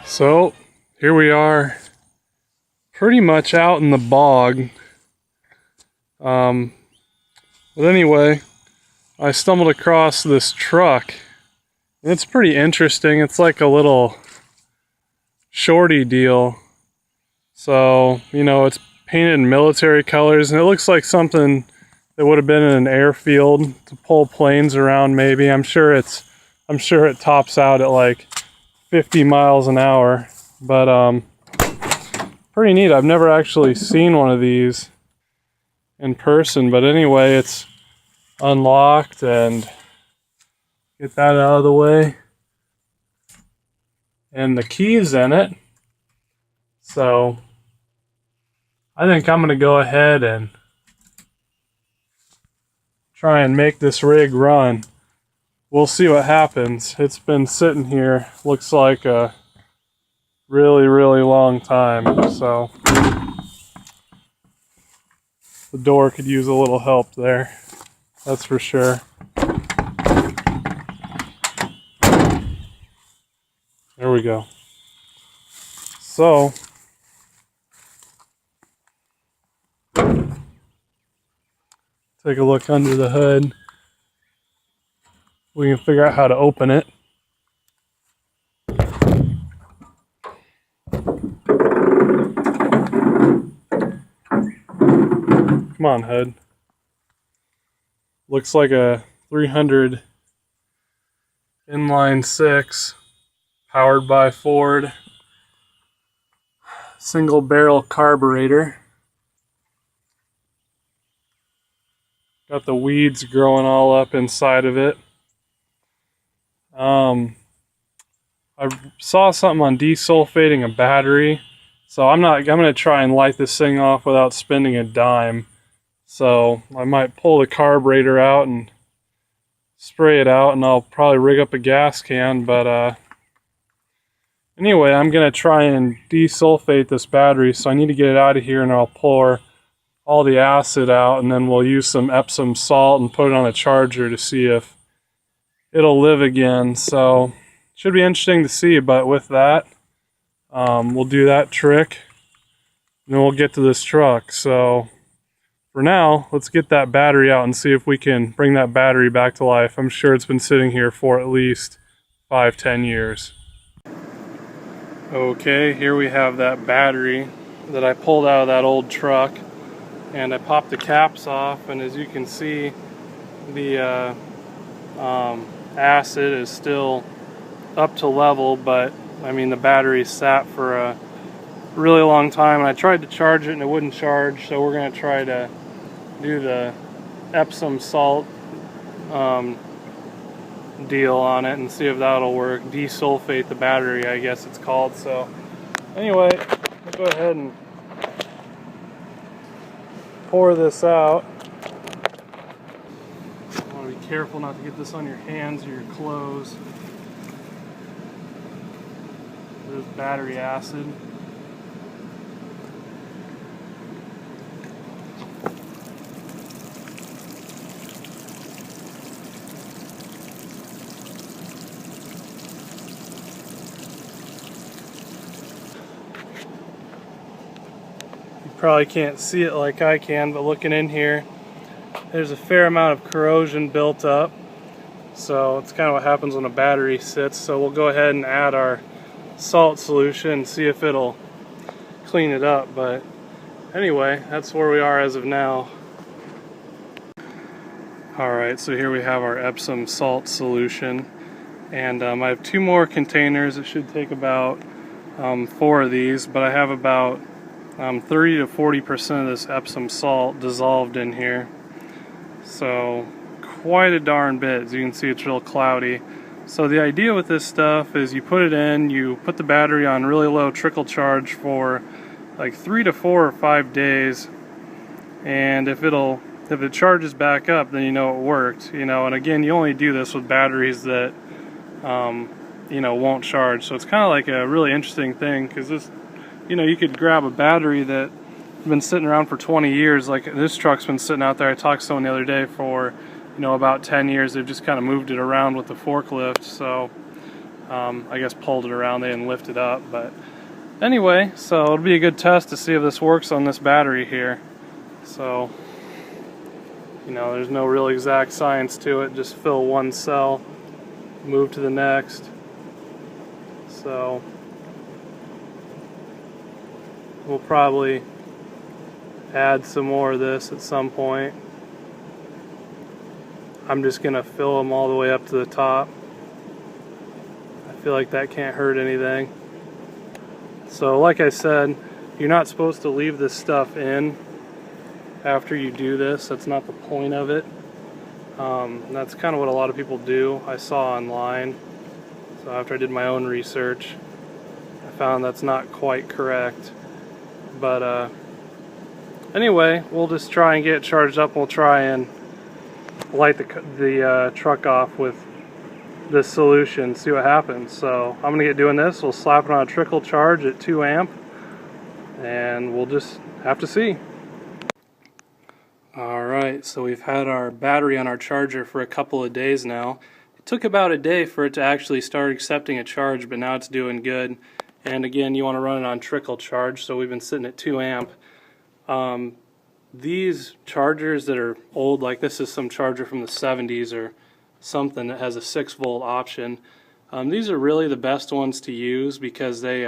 So here we are, pretty much out in the bog. But anyway, I stumbled across this truck. It's pretty interesting. It's like a little shorty deal. So, you know, it's painted in military colors, and it looks like something that would have been in an airfield to pull planes around maybe. I'm sure it tops out at like 50 miles an hour, but pretty neat. I've never actually seen one of these in person, but anyway, it's unlocked, and get that out of the way, and the key's in it. So I think I'm gonna go ahead and try and make this rig run. We'll see what happens. It's been sitting here, looks like a really long time, so the door could use a little help there, that's for sure. There we go. So take a look under the hood. We can figure out how to open it. Come on, hood. Looks like a 300 inline 6, powered by Ford, single barrel carburetor. Got the weeds growing all up inside of it. I saw something on desulfating a battery, so I'm gonna try and light this thing off without spending a dime. So I might pull the carburetor out and spray it out, and I'll probably rig up a gas can, but anyway, I'm gonna try and desulfate this battery, so I need to get it out of here, and I'll pour all the acid out, and then we'll use some Epsom salt and put it on a charger to see if it'll live again. So should be interesting to see, but with that, we'll do that trick, and then we'll get to this truck. So for now, let's get that battery out and see if we can bring that battery back to life. I'm sure it's been sitting here for at least 5-10 years. Okay, here we have that battery that I pulled out of that old truck, and I popped the caps off, and as you can see, the acid is still up to level, but I mean the battery sat for a really long time, and I tried to charge it and it wouldn't charge, so we're going to try to do the Epsom salt deal on it and see if that'll work. Desulfate the battery, I guess it's called. So anyway, let's go ahead and pour this out. You want to be careful not to get this on your hands or your clothes. There's battery acid. Probably can't see it like I can, but looking in here, there's a fair amount of corrosion built up. So it's kind of what happens when a battery sits. So we'll go ahead and add our salt solution and see if it'll clean it up. But anyway, that's where we are as of now. Alright, so here we have our Epsom salt solution, and I have 2 more containers. It should take about 4 of these, but I have about 30 to 40% of this Epsom salt dissolved in here. So quite a darn bit. As you can see, it's real cloudy. So the idea with this stuff is you put it in, you put the battery on really low trickle charge for like 3 to 4 or 5 days, and if it charges back up, then you know it worked. You know, and again, you only do this with batteries that you know, won't charge. So it's kind of like a really interesting thing, because this, you know, you could grab a battery that been sitting around for 20 years. Like this truck's been sitting out there. I talked to someone the other day for, you know, about 10 years. They've just kind of moved it around with the forklift. So I guess pulled it around. They didn't lift it up. But anyway, so it'll be a good test to see if this works on this battery here. So, you know, there's no real exact science to it. Just fill one cell, move to the next. So we'll probably add some more of this at some point. I'm just gonna fill them all the way up to the top. I feel like that can't hurt anything. So like I said, you're not supposed to leave this stuff in after you do this. That's not the point of it. That's kind of what a lot of people do. I saw online. So after I did my own research, I found that's not quite correct. But anyway, we'll just try and get it charged up. We'll try and light the truck off with this solution, see what happens. So I'm going to get doing this. We'll slap it on a trickle charge at 2 amp, and we'll just have to see. Alright, so we've had our battery on our charger for a couple of days now. It took about a day for it to actually start accepting a charge, but now it's doing good. And again, you want to run it on trickle charge, so we've been sitting at 2 amp. These chargers that are old, like this is some charger from the 70s or something that has a 6-volt option, these are really the best ones to use because they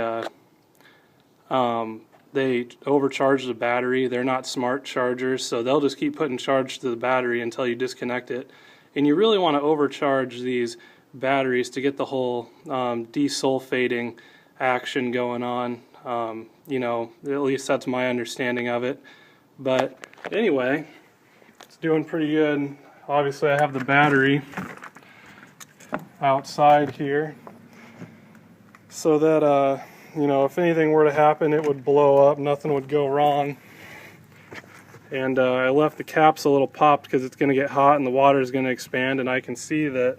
overcharge the battery. They're not smart chargers, so they'll just keep putting charge to the battery until you disconnect it. And you really want to overcharge these batteries to get the whole desulfating action going on. You know, at least that's my understanding of it. But anyway, it's doing pretty good. Obviously I have the battery outside here so that you know, if anything were to happen, it would blow up, nothing would go wrong. And I left the caps a little popped because it's going to get hot and the water is going to expand, and I can see that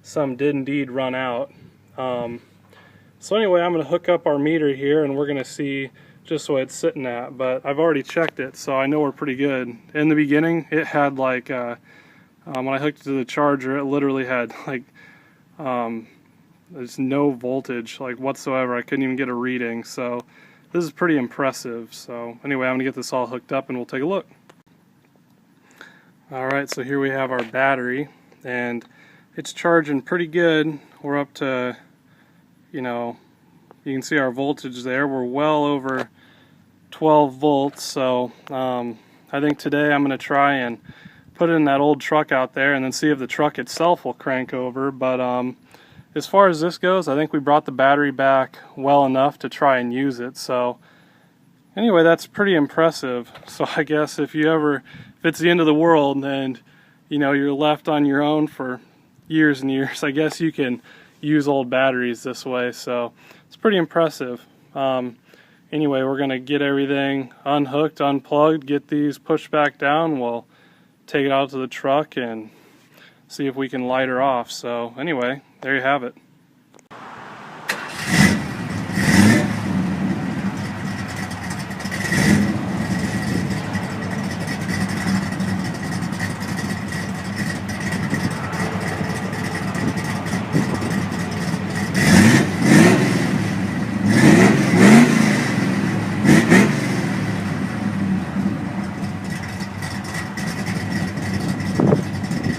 some did indeed run out. So anyway, I'm going to hook up our meter here and we're going to see just what it's sitting at, but I've already checked it, so I know we're pretty good. In the beginning, it had like, when I hooked it to the charger, it literally had like, there's no voltage like whatsoever. I couldn't even get a reading, so this is pretty impressive. So anyway, I'm going to get this all hooked up and we'll take a look. Alright, so here we have our battery, and it's charging pretty good. We're up to, you know, you can see our voltage there. We're well over 12 volts, so I think today I'm going to try and put it in that old truck out there and then see if the truck itself will crank over. But as far as this goes, I think we brought the battery back well enough to try and use it. So anyway, that's pretty impressive. So I guess if it's the end of the world and, you know, you're left on your own for years and years, I guess you can use old batteries this way. So it's pretty impressive. Anyway, we're going to get everything unhooked, unplugged, get these pushed back down. We'll take it out to the truck and see if we can light her off. So anyway, there you have it.